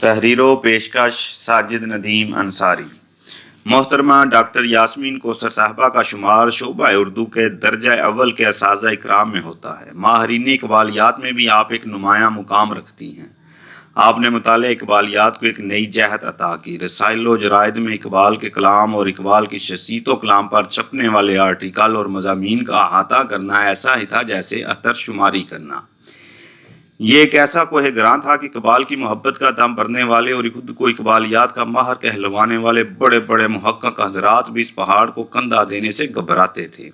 تحریر و پیشکش ساجد ندیم انصاری۔ محترمہ ڈاکٹر یاسمین کوثر صاحبہ کا شمار شعبہ اردو کے درجہ اول کے اساتذہ اکرام میں ہوتا ہے۔ ماہرین اقبالیات میں بھی آپ ایک نمایاں مقام رکھتی ہیں۔ آپ نے مطالعہ اقبالیات کو ایک نئی جہت عطا کی۔ رسائل و جرائد میں اقبال کے کلام اور اقبال کی شخصیت و کلام پر چھپنے والے آرٹیکل اور مضامین کا احاطہ کرنا ایسا ہی تھا جیسے اختر شماری کرنا۔ یہ ایک ایسا کوہ گراں تھا کہ اقبال کی محبت کا دم بھرنے والے اور خود کو اقبالیات کا ماہر کہلوانے والے بڑے بڑے محقق حضرات بھی اس پہاڑ کو کندھا دینے سے گھبراتے تھے۔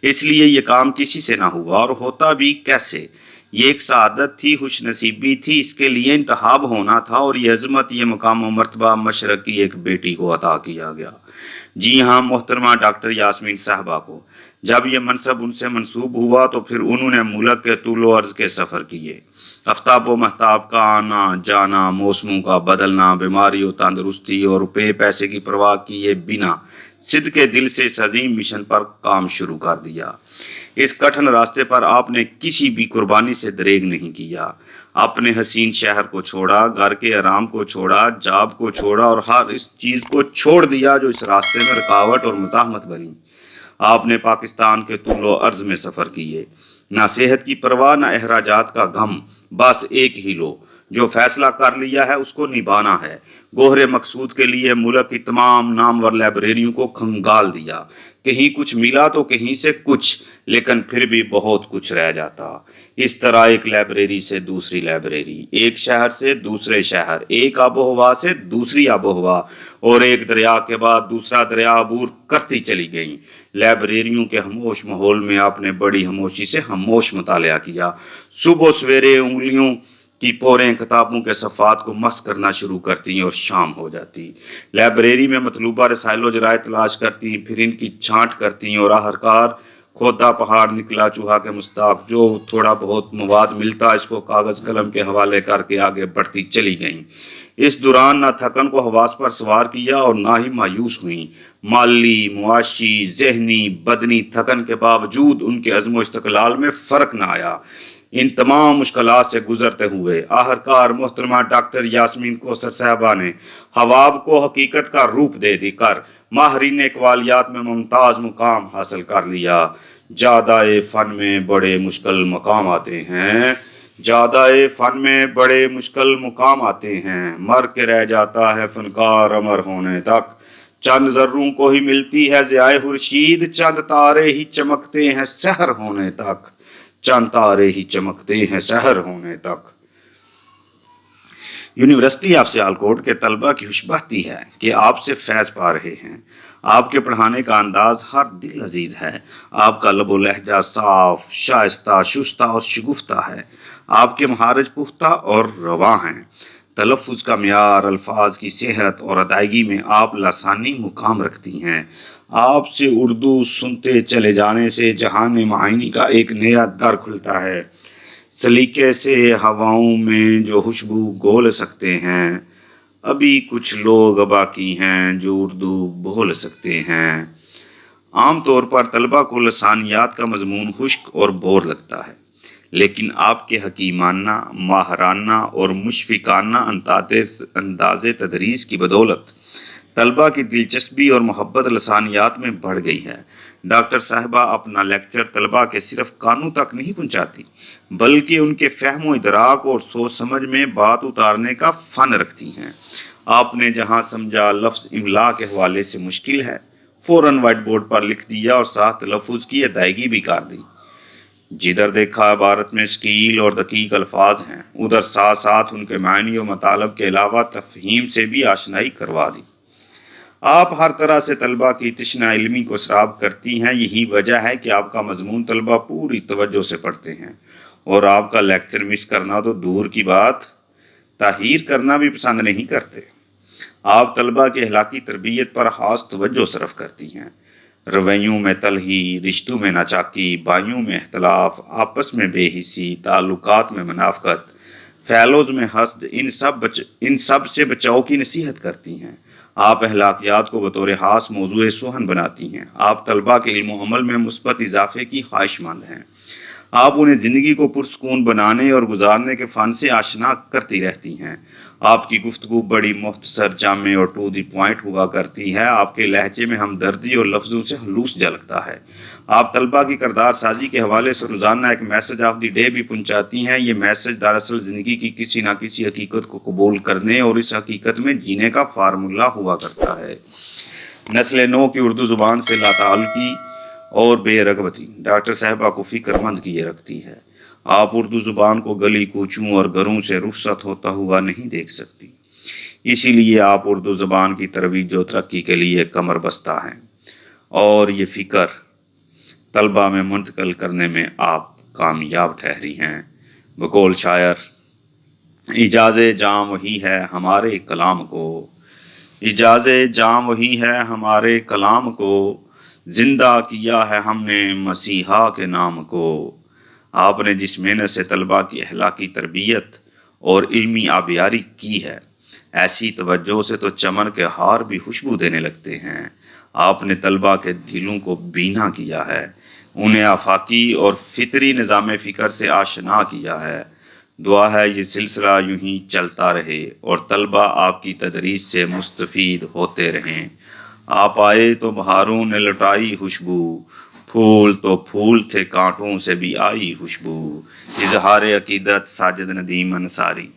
اس لیے یہ کام کسی سے نہ ہوا، اور ہوتا بھی کیسے؟ یہ ایک سعادت تھی، خوش نصیبی تھی، اس کے لیے انتخاب ہونا تھا، اور یہ عظمت، یہ مقام و مرتبہ مشرق کی ایک بیٹی کو عطا کیا گیا۔ جی ہاں، محترمہ ڈاکٹر یاسمین صاحبہ کو جب یہ منصب ان سے منسوب ہوا تو پھر انہوں نے ملک کے طول و عرض کے سفر کیے۔ آفتاب و مہتاب کا آنا جانا، موسموں کا بدلنا، بیماری و تندرستی اور روپے پیسے کی پرواہ کیے بنا صدق کے دل سے اس عظیم مشن پر کام شروع کر دیا۔ اس کٹھن راستے پر آپ نے کسی بھی قربانی سے دریغ نہیں کیا۔ اپنے حسین شہر کو چھوڑا، گھر کے آرام کو چھوڑا، جاب کو چھوڑا، اور ہر اس چیز کو چھوڑ دیا جو اس راستے میں رکاوٹ اور مزاحمت بنی۔ آپ نے پاکستان کے طول و عرض میں سفر کیے۔ نہ صحت کی پرواہ، نہ اخراجات کا غم، بس ایک ہی لو، جو فیصلہ کر لیا ہے اس کو نبھانا ہے۔ گوہر مقصود کے لیے ملک کی تمام نامور لائبریریوں کو کھنگال دیا۔ کہیں کچھ ملا تو کہیں سے کچھ، لیکن پھر بھی بہت کچھ رہ جاتا۔ اس طرح ایک لائبریری سے دوسری لائبریری، ایک شہر سے دوسرے شہر، ایک آب و ہوا سے دوسری آب و ہوا، اور ایک دریا کے بعد دوسرا دریا عبور کرتی چلی گئیں۔ لائبریریوں کے خاموش ماحول میں آپ نے بڑی خاموشی سے خاموش مطالعہ کیا۔ صبح سویرے انگلیوں کی پوریں کتابوں کے صفحات کو مس کرنا شروع کرتی اور شام ہو جاتی۔ لائبریری میں مطلوبہ رسائل و جرائد تلاش کرتی، پھر ان کی چھانٹ کرتی، اور آخرکار کھودا پہاڑ نکلا چوہا کے مستاق، جو تھوڑا بہت مواد ملتا اس کو کاغذ قلم کے حوالے کر کے آگے بڑھتی چلی گئیں۔ اس دوران نہ تھکن کو حواس پر سوار کیا اور نہ ہی مایوس ہوئیں۔ مالی، معاشی، ذہنی، بدنی تھکن کے باوجود ان کے عزم و استقلال میں فرق نہ آیا۔ ان تمام مشکلات سے گزرتے ہوئے آخرکار محترمہ ڈاکٹر یاسمین کوثر صاحبہ نے خواب کو حقیقت کا روپ دے کر ماہرین اقبالیات میں ممتاز مقام حاصل کر لیا۔ جادہ فن میں بڑے مشکل مقام آتے ہیں، جادہ فن میں بڑے مشکل مقام آتے ہیں، مر کے رہ جاتا ہے فنکار امر ہونے تک۔ چند ذروں کو ہی ملتی ہے ضیاء خورشید، چند تارے ہی چمکتے ہیں سحر ہونے تک، چند تارے ہی چمکتے ہیں سحر ہونے تک۔ یونیورسٹی آف سیالکوٹ کے طلبہ کی خوشبختی ہے کہ آپ سے فیض پا رہے ہیں۔ آپ کے پڑھانے کا انداز ہر دل عزیز ہے۔ آپ کا لب و لہجہ صاف، شائستہ، شستہ اور شگفتہ ہے۔ آپ کے مخارج پختہ اور رواں ہیں۔ تلفظ کا معیار، الفاظ کی صحت اور ادائیگی میں آپ لسانی مقام رکھتی ہیں۔ آپ سے اردو سنتے چلے جانے سے جہان معانی کا ایک نیا در کھلتا ہے۔ سلیقے سے ہواؤں میں جو خوشبو گھول سکتے ہیں، ابھی کچھ لوگ باقی ہیں جو اردو بول سکتے ہیں۔ عام طور پر طلبہ کو لسانیات کا مضمون خشک اور بور لگتا ہے، لیکن آپ کے حکیمانہ، ماہرانہ اور مشفقانہ انداز تدریس کی بدولت طلبہ کی دلچسپی اور محبت لسانیات میں بڑھ گئی ہے۔ ڈاکٹر صاحبہ اپنا لیکچر طلبہ کے صرف کانوں تک نہیں پہنچاتی، بلکہ ان کے فہم و ادراک اور سوچ سمجھ میں بات اتارنے کا فن رکھتی ہیں۔ آپ نے جہاں سمجھا لفظ املا کے حوالے سے مشکل ہے، فوراً وائٹ بورڈ پر لکھ دیا اور ساتھ تلفظ کی ادائیگی بھی کر دی۔ جدھر دیکھا عبارت میں ثقیل اور دقیق الفاظ ہیں، ادھر ساتھ ساتھ ان کے معنی و مطالب کے علاوہ تفہیم سے بھی آشنائی کروا دی۔ آپ ہر طرح سے طلبہ کی تشنہ علمی کو سراب کرتی ہیں۔ یہی وجہ ہے کہ آپ کا مضمون طلبہ پوری توجہ سے پڑھتے ہیں، اور آپ کا لیکچر مس کرنا تو دور کی بات، تحریر کرنا بھی پسند نہیں کرتے۔ آپ طلبہ کی اخلاقی تربیت پر خاص توجہ صرف کرتی ہیں۔ رویوں میں تلخی، رشتوں میں ناچاکی، بھائیوں میں اختلاف، آپس میں بے حسی، تعلقات میں منافقت، فیلوز میں حسد، ان سب سے بچاؤ کی نصیحت کرتی ہیں۔ آپ اخلاقیات کو بطور خاص موضوع سخن بناتی ہیں۔ آپ طلبہ کے علم و عمل میں مثبت اضافے کی خواہش مند ہیں۔ آپ انہیں زندگی کو پرسکون بنانے اور گزارنے کے فن سے آشنا کرتی رہتی ہیں۔ آپ کی گفتگو بڑی مختصر، جامع اور ٹو دی پوائنٹ ہوا کرتی ہے۔ آپ کے لہجے میں ہمدردی اور لفظوں سے خلوص جھلکتا ہے۔ آپ طلباء کی کردار سازی کے حوالے سے روزانہ ایک میسج آف دی ڈے بھی پہنچاتی ہیں۔ یہ میسج دراصل زندگی کی کسی نہ کسی حقیقت کو قبول کرنے اور اس حقیقت میں جینے کا فارمولہ ہوا کرتا ہے۔ نسل نو کی اردو زبان سے لاتعلقی اور بے رغبتی ڈاکٹر صاحبہ کو فکر مند کیے رکھتی ہے۔ آپ اردو زبان کو گلی کوچوں اور گھروں سے رخصت ہوتا ہوا نہیں دیکھ سکتی۔ اسی لیے آپ اردو زبان کی ترویج و ترقی کے لیے کمر بستہ ہیں، اور یہ فکر طلباء میں منتقل کرنے میں آپ کامیاب ٹھہری ہیں۔ بقول شاعر، اعجاز جاں وہی ہے ہمارے کلام کو، اعجاز جاں وہی ہے ہمارے کلام کو، زندہ کیا ہے ہم نے مسیحا کے نام کو۔ آپ نے جس محنت سے طلباء کی اخلاقی تربیت اور علمی آبیاری کی ہے، ایسی توجہ سے تو چمن کے ہار بھی خوشبو دینے لگتے ہیں۔ آپ نے طلباء کے دلوں کو بینا کیا ہے، انہیں آفاقی اور فطری نظام فکر سے آشنا کیا ہے۔ دعا ہے یہ سلسلہ یوں ہی چلتا رہے اور طلباء آپ کی تدریس سے مستفید ہوتے رہیں۔ آپ آئے تو بہاروں نے لٹائی خوشبو، پھول تو پھول تھے کانٹوں سے بھی آئی خوشبو۔ اظہار عقیدت، ساجد ندیم انصاری۔